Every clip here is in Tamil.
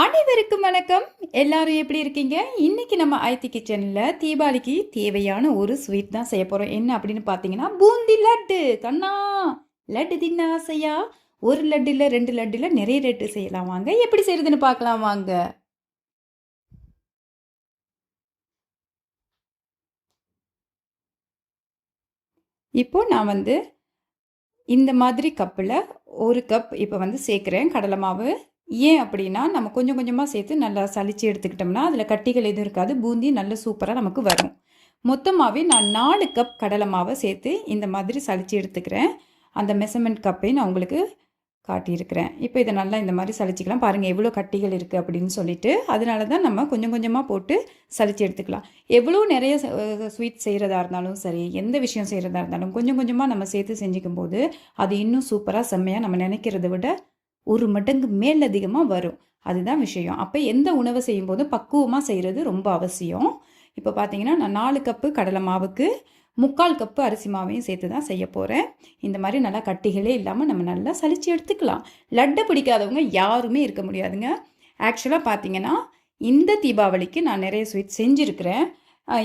அனைவருக்கும் வணக்கம். எல்லாரும் எப்படி இருக்கீங்க? இன்னைக்கு நம்ம ஆயத்தி கிச்சன்ல தீபாவளிக்கு தேவையான ஒரு ஸ்வீட் தான் செய்ய போறோம். என்ன அப்படின்னு பார்த்தீங்கன்னா, பூந்தி லட்டு. கண்ணா, லட்டு தின்ன ஆசையா? ஒரு லட்டு இல்ல, 2 லட்டு இல்ல, நிறைய லட்டு செய்யலாம் வாங்க. எப்படி செய்றதுன்னு பார்க்கலாம் வாங்க. இப்போ நான் வந்து இந்த மாதிரி கப்பில் 1 கப் இப்போ வந்து சேர்க்குறேன் கடலை மாவு. ஏன் அப்படின்னா, நம்ம கொஞ்சம் கொஞ்சமா சேர்த்து நல்லா சலிச்சு எடுத்துக்கிட்டோம்னா, அதில் கட்டிகள் எதுவும் இருக்காது. பூந்தி நல்ல சூப்பரா நமக்கு வரும். மொத்தமாவே நான் 4 கப் கடலை மாவை சேர்த்து இந்த மாதிரி சலிச்சு எடுத்துக்கிறேன். அந்த மெஷர்மென்ட் கப்பையும் நான் உங்களுக்கு காட்டியிருக்கிறேன். இப்போ இதை நல்லா இந்த மாதிரி சலிச்சுக்கலாம். பாருங்கள் எவ்வளோ கட்டிகள் இருக்குது அப்படின்னு சொல்லிட்டு. அதனால தான் நம்ம கொஞ்சம் கொஞ்சமாக போட்டு சலிச்சு எடுத்துக்கலாம். எவ்வளோ நிறைய ஸ்வீட் செய்கிறதா இருந்தாலும் சரி, எந்த விஷயம் செய்கிறதா இருந்தாலும் கொஞ்சம் கொஞ்சமாக நம்ம சேர்த்து செஞ்சுக்கும் போது அது இன்னும் சூப்பராக செம்மையாக நம்ம நினைக்கிறத விட ஒரு மடங்கு மேலதிகமாக வரும். அதுதான் விஷயம். அப்போ எந்த உணவை செய்யும்போது பக்குவமாக செய்கிறது ரொம்ப அவசியம். இப்போ பார்த்தீங்கன்னா நான் 4 கப்பு கடலை மாவுக்கு 3/4 கப்பு அரிசி மாவையும் சேர்த்து தான் செய்ய போகிறேன். இந்த மாதிரி நல்லா கட்டிகளே இல்லாமல் நம்ம நல்லா சலிச்சு எடுத்துக்கலாம். லட்டை பிடிக்காதவங்க யாருமே இருக்க முடியாதுங்க. ஆக்சுவலாக பார்த்தீங்கன்னா இந்த தீபாவளிக்கு நான் நிறைய ஸ்வீட் செஞ்சுருக்கிறேன்.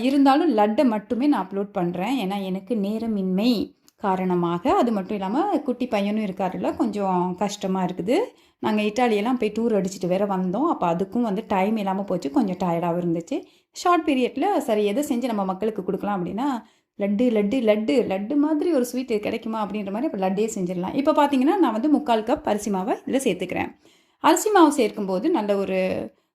இருந்தாலும் லட்டை மட்டுமே நான் அப்லோட் பண்ணுறேன். ஏன்னா எனக்கு நேரமின்மை காரணமாக. அது மட்டும் இல்லாமல் குட்டி பையனும் இருக்காருல்ல, கொஞ்சம் கஷ்டமாக இருக்குது. நாங்கள் இட்டாலியெல்லாம் போய் டூர் அடிச்சுட்டு வேற வந்தோம். அப்போ அதுக்கும் வந்து டைம் இல்லாமல் போச்சு. கொஞ்சம் டயர்டாகவும் இருந்துச்சு. ஷார்ட் பீரியடில் சரி எதை செஞ்சு நம்ம மக்களுக்கு கொடுக்கலாம் அப்படின்னா, லட்டு லட்டு லட்டு லட்டு மாதிரி ஒரு ஸ்வீட் கிடைக்குமா அப்படின்ற மாதிரி இப்போ லட்டே செஞ்சிடலாம். இப்போ பார்த்தீங்கன்னா நான் வந்து 3/4 கப் அரிசி மாவை இதில் சேர்த்துக்கிறேன். அரிசி மாவு சேர்க்கும்போது நல்ல ஒரு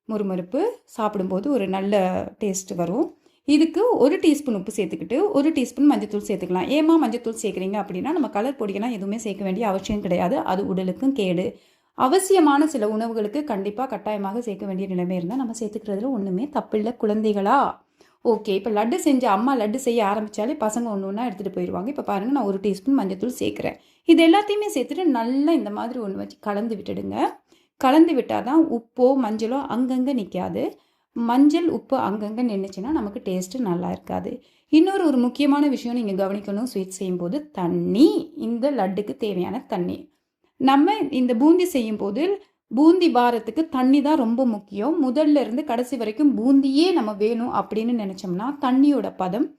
முறுமுறுப்பு, சாப்பிடும்போது ஒரு நல்ல டேஸ்ட் வரும். இதுக்கு 1 டீஸ்பூன் உப்பு சேர்த்துக்கிட்டு 1 டீஸ்பூன் மஞ்சத்தூள் சேர்த்துக்கலாம். ஏமா மஞ்சத்தூள் சேர்க்குறீங்க அப்படின்னா, நம்ம கலர் பொடியெல்லாம் எதுவுமே சேர்க்க வேண்டிய அவசியம் கிடையாது. அது உடலுக்கும் கேடு. அவசியமான சில உணவுகளுக்கு கண்டிப்பாக கட்டாயமாக சேர்க்க வேண்டிய நிலைமை இருந்தால் நம்ம சேர்த்துக்கிறதுல ஒன்றுமே தப்பில்லை குழந்தைகளா. ஓகே, இப்போ லட்டு செஞ்ச அம்மா லட்டு செய்ய ஆரம்பித்தாலே பசங்க ஒன்று ஒன்றா எடுத்துகிட்டு போயிடுவாங்க. இப்போ பாருங்கள் நான் 1 டீஸ்பூன் மஞ்சத்தூள் சேர்க்குறேன். இது எல்லாத்தையுமே சேர்த்துட்டு நல்லா இந்த மாதிரி ஒன்று வச்சு கலந்து விட்டுடுங்க. கலந்து விட்டால் தான் உப்போ மஞ்சளோ அங்கங்கே நிற்காது. மஞ்சள் உப்பு அங்கங்கே நின்றுச்சுன்னா நமக்கு டேஸ்ட்டு நல்லா இருக்காது. இன்னொரு ஒரு முக்கியமான விஷயம் நீங்கள் கவனிக்கணும் ஸ்வீட் செய்யும்போது, தண்ணி. இந்த லட்டுக்கு தேவையான தண்ணி. நம்ம இந்த பூந்தி செய்யும்போது பூந்தி பாரத்துக்கு தண்ணி தான் ரொம்ப முக்கியம். முதல்ல இருந்து கடைசி வரைக்கும் பூந்தியே நம்ம வேணும் அப்படின்னு நினச்சோம்னா தண்ணியோட பதம்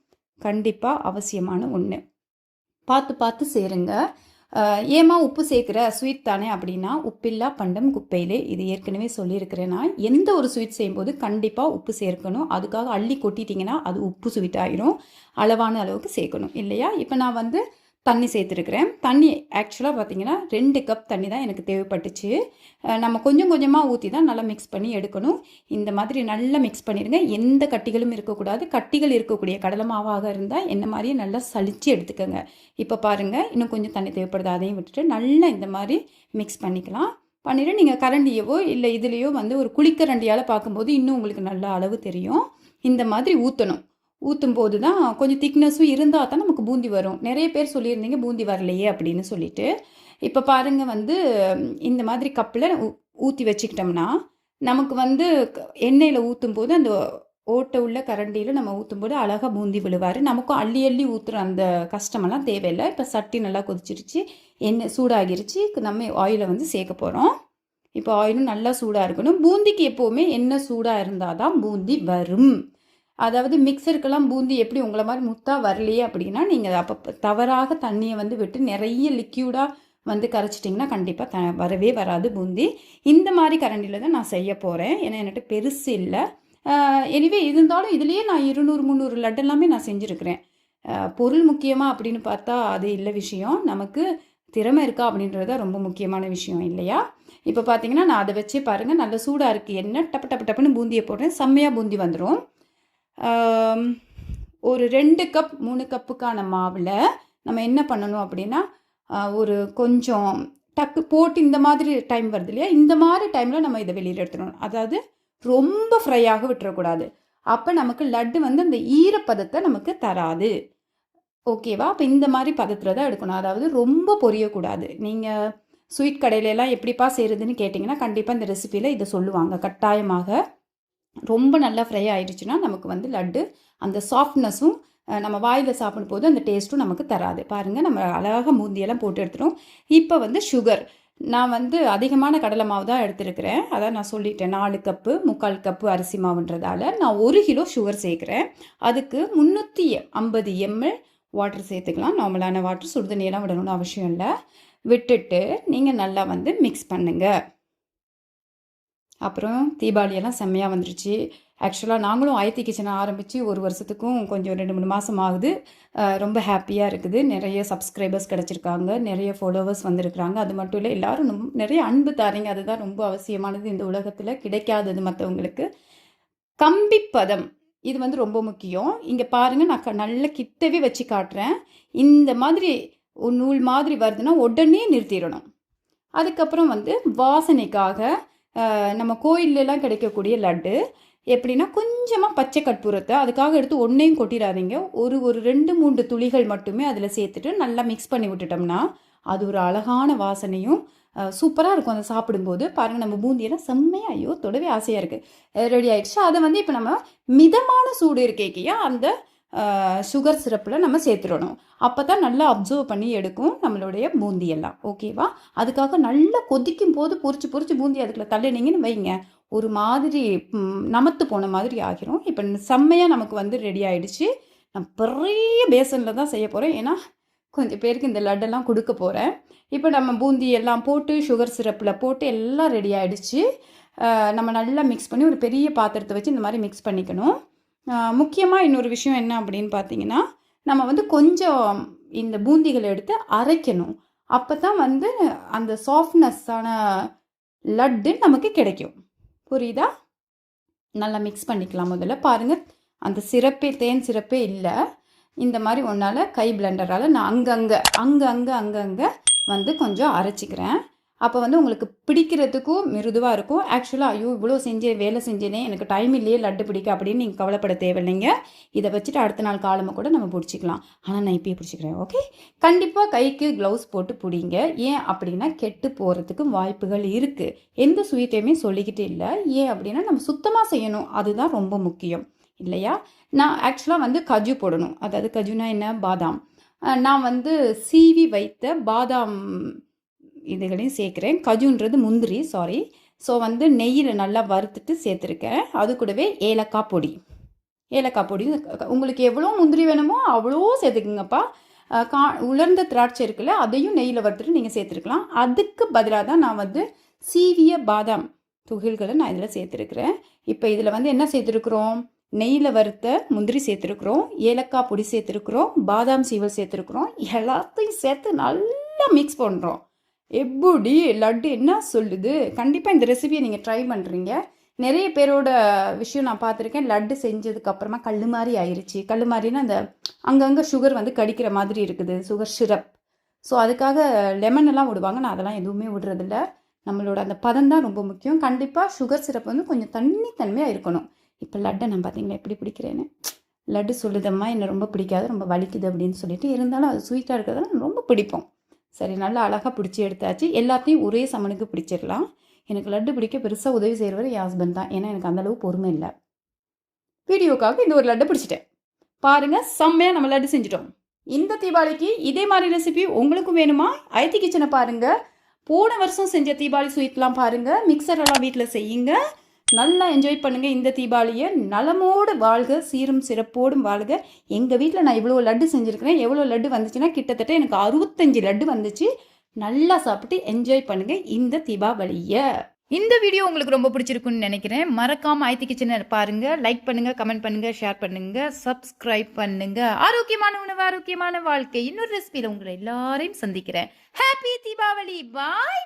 கண்டிப்பாக அவசியமான ஒன்று. பார்த்து பார்த்து சேருங்க. ஏமா உப்பு சேர்க்குற ஸ்வீட் தானே அப்படின்னா, உப்பில்லா பண்டம் குப்பையிலே. இது ஏற்கனவே சொல்லியிருக்கிறேன். நான் எந்த ஒரு ஸ்வீட் செய்யும்போது கண்டிப்பாக உப்பு சேர்க்கணும். அதுக்காக அள்ளி கொட்டிட்டிங்கன்னா அது உப்பு ஸ்வீட் ஆயிரும். அளவான அளவுக்கு சேர்க்கணும் இல்லையா? இப்போ நான் வந்து தண்ணி சேர்த்துருக்குறேன். தண்ணி ஆக்சுவலாக பார்த்தீங்கன்னா 2 கப் தண்ணி தான் எனக்கு தேவைப்பட்டுச்சு. நம்ம கொஞ்சம் கொஞ்சமாக ஊற்றி தான் நல்லா மிக்ஸ் பண்ணி எடுக்கணும். இந்த மாதிரி நல்லா மிக்ஸ் பண்ணிடுங்க. எந்த கட்டிகளும் இருக்கக்கூடாது. கட்டிகள் இருக்கக்கூடிய கடலை மாவாக இருந்தால் என்ன மாதிரியே நல்லா சலிச்சு எடுத்துக்கோங்க. இப்போ பாருங்கள் இன்னும் கொஞ்சம் தண்ணி தேவைப்படுது. அதையும் விட்டுட்டு நல்லா இந்த மாதிரி மிக்ஸ் பண்ணிக்கலாம். பண்ணிவிட்டு நீங்கள் கரண்டியவோ இல்லை இதுலேயோ வந்து ஒரு குழிக்கரண்டியால் பார்க்கும்போது இன்னும் உங்களுக்கு நல்ல அளவு தெரியும். இந்த மாதிரி ஊற்றணும். ஊற்றும் போது தான் கொஞ்சம் திக்னஸும் இருந்தால் தான் நமக்கு பூந்தி வரும். நிறைய பேர் சொல்லியிருந்தீங்க பூந்தி வரலையே அப்படின்னு சொல்லிட்டு. இப்போ பாருங்கள் வந்து இந்த மாதிரி கப்பில் ஊற்றி வச்சுக்கிட்டோம்னா நமக்கு வந்து எண்ணெயில் ஊற்றும் போது அந்த ஓட்டை உள்ள கரண்டியில் நம்ம ஊற்றும்போது அழகாக பூந்தி விழுவார். நமக்கும் அள்ளி அள்ளி ஊற்றுற அந்த கஷ்டமெல்லாம் தேவையில்லை. இப்போ சட்டி நல்லா கொதிச்சிருச்சு, எண்ணெய் சூடாகிருச்சு. நம்ம ஆயிலை வந்து சேர்க்க போகிறோம். இப்போ ஆயிலும் நல்லா சூடாக இருக்கணும். பூந்திக்கு எப்போவுமே எண்ணெய் சூடாக இருந்தால் தான் பூந்தி வரும். அதாவது மிக்சருக்கெல்லாம் பூந்தி எப்படி உங்களை மாதிரி முத்தாக வரலையே அப்படின்னா, நீங்கள் அப்போ தவறாக தண்ணியை வந்து விட்டு நிறைய லிக்யூடாக வந்து கரைச்சிட்டிங்கன்னா கண்டிப்பாக வரவே வராது பூந்தி. இந்த மாதிரி கரண்டியில் தான் நான் செய்ய போகிறேன். ஏன்னா என்கிட்ட பெருசு இல்லை. எனிவே இருந்தாலும் இதுலேயே நான் 200 300 லட்டு எல்லாமே நான் செஞ்சுருக்கிறேன். பொருள் முக்கியமாக அப்படின்னு பார்த்தா அது இல்லை விஷயம். நமக்கு திறமை இருக்கா அப்படின்றது தான் ரொம்ப முக்கியமான விஷயம் இல்லையா? இப்போ பார்த்தீங்கன்னா நான் அதை வச்சு பாருங்கள் நல்லா சூடாக இருக்குது. என்ன டப்பு டப்பு டப்புன்னு பூந்தியை போடுறேன். செம்மையாக பூந்தி வந்துடும். ஒரு 2 கப் 3 கப்புக்கான மாவில் நம்ம என்ன பண்ணணும் அப்படின்னா, ஒரு கொஞ்சம் டக்கு போட்டு இந்த மாதிரி டைம் வருது இல்லையா? இந்த மாதிரி டைமில் நம்ம இதை வெளியில் எடுத்துடணும். அதாவது ரொம்ப ஃப்ரையாக விட்டுறக்கூடாது. அப்போ நமக்கு லட்டு வந்து அந்த ஈரப்பதத்தை நமக்கு தராது. ஓகேவா? அப்போ இந்த மாதிரி பதத்தில் தான் எடுக்கணும். அதாவது ரொம்ப பொரியக்கூடாது. நீங்கள் ஸ்வீட் கடையிலலாம் எப்படிப்பா செய்கிறதுன்னு கேட்டிங்கன்னா கண்டிப்பாக இந்த ரெசிப்பியில் இதை சொல்லுவாங்க கட்டாயமாக. ரொம்ப நல்லா ஃப்ரை ஆகிடுச்சுன்னா நமக்கு வந்து லட்டு அந்த சாஃப்ட்னஸும் நம்ம வாயில் சாப்பிடும்போது அந்த டேஸ்ட்டும் நமக்கு தராது. பாருங்கள் நம்ம அழகாக பூந்தியெல்லாம் போட்டு எடுத்துட்டோம். இப்போ வந்து சுகர் நான் வந்து அதிகமான கடலை மாவு தான் எடுத்துருக்கிறேன். அதான் நான் சொல்லிட்டேன் 4 கப்பு 3/4 கப்பு அரிசி மாவுன்றதால நான் 1 கிலோ சுகர் சேர்க்குறேன். அதுக்கு 350 ml வாட்டர் சேர்த்துக்கலாம். நார்மலான வாட்டர், சுடுதண்ணியெல்லாம் விடணும்னு அவசியம் இல்லை. விட்டுட்டு நீங்கள் நல்லா வந்து மிக்ஸ் பண்ணுங்கள். அப்புறம் தீபாவளியெல்லாம் செம்மையாக வந்துருச்சு. ஆக்சுவலாக நாங்களும் ஆயத்தி கிச்சனை ஆரம்பித்து 1 வருஷத்துக்கும் கொஞ்சம் 2-3 மாதம் ஆகுது. ரொம்ப ஹாப்பியாக இருக்குது. நிறைய சப்ஸ்கிரைபர்ஸ் கிடச்சிருக்காங்க, நிறைய ஃபாலோவர்ஸ் வந்திருக்கிறாங்க. அது மட்டும் இல்லை, எல்லோரும் நிறைய அன்பு தாரீங்க. அதுதான் ரொம்ப அவசியமானது இந்த உலகத்தில், கிடைக்காதது மற்றவங்களுக்கு. கம்பிப்பதம் இது வந்து ரொம்ப முக்கியம். இங்கே பாருங்கள், நான் நல்ல கிட்டவே வச்சு காட்டுறேன். இந்த மாதிரி நூல் மாதிரி வருதுன்னா உடனே நிறுத்திடணும். அதுக்கப்புறம் வந்து வாசனைக்காக நம்ம கோயிலெலாம் கிடைக்கக்கூடிய லட்டு எப்படின்னா, கொஞ்சமாக பச்சை கற்பூரத்தை அதுக்காக எடுத்து ஒன்றையும் கொட்டிடாதீங்க. ஒரு 2-3 துளிகள் மட்டுமே அதில் சேர்த்துட்டு நல்லா மிக்ஸ் பண்ணி விட்டுட்டோம்னா அது ஒரு அழகான வாசனையும் சூப்பராக இருக்கும். அதை சாப்பிடும்போது பாருங்கள், நம்ம பூந்தியெல்லாம் செம்மையாக, ஐயோ தொடவே ஆசையாக இருக்குது. ரெடி ஆகிடுச்சு. அதை வந்து இப்போ நம்ம மிதமான சூடு இருக்கேக்கையா அந்த சுகர் சிரப்பில் நம்ம சேர்த்துடணும். அப்போ தான் நல்லா அப்சர்வ் பண்ணி எடுக்கும் நம்மளுடைய பூந்தியெல்லாம். ஓகேவா? அதுக்காக நல்லா கொதிக்கும் போது பொறிச்சு பூந்தி அதுக்குள்ள தள்ளினீங்கன்னு வைங்க, ஒரு மாதிரி நமத்து போன மாதிரி ஆகிரும். இப்போ செம்மையாக நமக்கு வந்து ரெடி ஆகிடுச்சு. நான் பெரிய பேசனில் தான் செய்ய போகிறேன். ஏன்னா கொஞ்சம் பேருக்கு இந்த லட்டெல்லாம் கொடுக்க போகிறேன். இப்போ நம்ம பூந்தி எல்லாம் போட்டு சுகர் சிரப்பில் போட்டு எல்லாம் ரெடி ஆகிடுச்சு. நம்ம நல்லா மிக்ஸ் பண்ணி ஒரு பெரிய பாத்திரத்தை வச்சு இந்த மாதிரி மிக்ஸ் பண்ணிக்கணும். முக்கியமாக இன்னொரு விஷயம் என்ன அப்படின்னு பார்த்தீங்கன்னா, நம்ம வந்து கொஞ்சம் இந்த பூந்திகளை எடுத்து அரைக்கணும். அப்போ தான் வந்து அந்த சாஃப்ட்னஸ்ஸான லட்டு நமக்கு கிடைக்கும். புரியுதா? நல்லா மிக்ஸ் பண்ணிக்கலாம். முதல்ல பாருங்கள், அந்த சிரப்பே தேன் சிரப்பே இல்லை. இந்த மாதிரி ஒன்றால் கை பிளெண்டரால் நான் அங்கங்கே வந்து கொஞ்சம் அரைச்சிக்கிறேன். அப்போ வந்து உங்களுக்கு பிடிக்கிறதுக்கும் மிருதுவாக இருக்கும். ஆக்சுவலாக ஐயோ இவ்வளோ வேலை செஞ்சேனே, எனக்கு டைம் இல்லையே லட்டு பிடிக்க அப்படின்னு நீங்கள் கவலைப்பட தேவையில்லைங்க. இதை வச்சுட்டு அடுத்த நாள் காலமாக கூட நம்ம பிடிச்சிக்கலாம். ஆனால் நான் இப்பயே பிடிச்சிக்கிறேன். ஓகே, கண்டிப்பாக கைக்கு க்ளவுஸ் போட்டு பிடிங்க. ஏன் அப்படின்னா கெட்டு போகிறதுக்கு வாய்ப்புகள் இருக்குது. எந்த ஸ்வீட்டையுமே சொல்லிக்கிட்டே இல்லை. ஏன் அப்படின்னா நம்ம சுத்தமாக செய்யணும், அதுதான் ரொம்ப முக்கியம் இல்லையா? நான் ஆக்சுவலாக வந்து கஜு போடணும். அதாவது கஜுனா என்ன, பாதாம். நான் வந்து சீவி வைத்த பாதாம் இதுகளையும் சேர்க்குறேன். கஜுன்றது முந்திரி, சாரி. ஸோ வந்து நெய்யில் நல்லா வறுத்துட்டு சேர்த்துருக்கேன். அது கூடவே ஏலக்காய் பொடி உங்களுக்கு எவ்வளோ முந்திரி வேணுமோ அவ்வளோ சேர்த்துக்குங்கப்பா. உலர்ந்த திராட்சை இருக்குல்ல, அதையும் நெய்யில் வறுத்துட்டு நீங்கள் சேர்த்துருக்கலாம். அதுக்கு பதிலாக தான் நான் வந்து சீவிய பாதாம் துகில்களை நான் இதில் சேர்த்துருக்குறேன். இப்போ இதில் வந்து என்ன சேர்த்துருக்குறோம், நெய்யில் வறுத்த முந்திரி சேர்த்துருக்குறோம், ஏலக்காய் பொடி சேர்த்துருக்குறோம், பாதாம் சீவல் சேர்த்துருக்குறோம். எல்லாத்தையும் சேர்த்து நல்லா மிக்ஸ் பண்ணுறோம். எப்படி லட்டு என்ன சொல்லுது? கண்டிப்பாக இந்த ரெசிபியை நீங்கள் ட்ரை பண்ணுறீங்க. நிறைய பேரோட விஷயம் நான் பார்த்துருக்கேன். லட்டு செஞ்சதுக்கப்புறமா கல் மாதிரி ஆயிடுச்சு. கல் மாதிரினா அந்த அங்கங்கே சுகர் வந்து கடிக்கிற மாதிரி இருக்குது, சுகர் சிரப். ஸோ அதுக்காக லெமன் எல்லாம் விடுவாங்க. நான் அதெல்லாம் எதுவுமே விடுறதில்ல. நம்மளோட அந்த பதம் தான் ரொம்ப முக்கியம். கண்டிப்பாக சுகர் சிரப் வந்து கொஞ்சம் தன்மையாக இருக்கணும். இப்போ லட்டை நான் பார்த்தீங்களா எப்படி பிடிக்கிறேன்னு. லட்டு சொல்லுதம்மா என்னை ரொம்ப பிடிக்காது, ரொம்ப வலிக்குது அப்படின்னு சொல்லிட்டு, இருந்தாலும் அது ஸ்வீட்டாக இருக்கிறதெல்லாம் ரொம்ப பிடிப்போம். சரி, நல்லா அழகாக பிடிச்சி எடுத்தாச்சு. எல்லாத்தையும் ஒரே சமனுக்கு பிடிச்சிடலாம். எனக்கு லட்டு பிடிக்க பெருசாக உதவி செய்கிறவர் என் ஹஸ்பண்ட் தான். ஏன்னா எனக்கு அந்தளவு பொறுமை இல்லை. வீடியோக்காக இந்த ஒரு லட்டை பிடிச்சிட்டேன். பாருங்கள், செம்மையாக நம்ம லட்டு செஞ்சிட்டோம். இந்த தீபாவளிக்கு இதே மாதிரி ரெசிபி உங்களுக்கும் வேணுமா? ஆயத்தி கிச்சனை பாருங்கள். போன வருஷம் செஞ்ச தீபாவளி ஸ்வீட்லாம் பாருங்கள். மிக்சரெல்லாம் வீட்டில் செய்யுங்க. நல்லா என்ஜாய் பண்ணுங்கள் இந்த தீபாவளியை. நலமோடு வாழ்க, சீரும் சிறப்போடும் வாழ்க. எங்கள் வீட்டில் நான் இவ்வளோ லட்டு செஞ்சுருக்கிறேன். எவ்வளோ லட்டு வந்துச்சுன்னா கிட்டத்தட்ட எனக்கு 65 லட்டு வந்துச்சு. நல்லா சாப்பிட்டு என்ஜாய் பண்ணுங்கள் இந்த தீபாவளியை. இந்த வீடியோ உங்களுக்கு ரொம்ப பிடிச்சிருக்குன்னு நினைக்கிறேன். மறக்காமல் ஆயத்தி கிச்சனை பாருங்கள். லைக் பண்ணுங்கள், கமெண்ட் பண்ணுங்கள், ஷேர் பண்ணுங்கள், சப்ஸ்கிரைப் பண்ணுங்கள். ஆரோக்கியமான உணவு, ஆரோக்கியமான வாழ்க்கை. இன்னொரு ரெசிபியில் உங்களை எல்லாரையும் சந்திக்கிறேன். ஹாப்பி தீபாவளி. பாய்.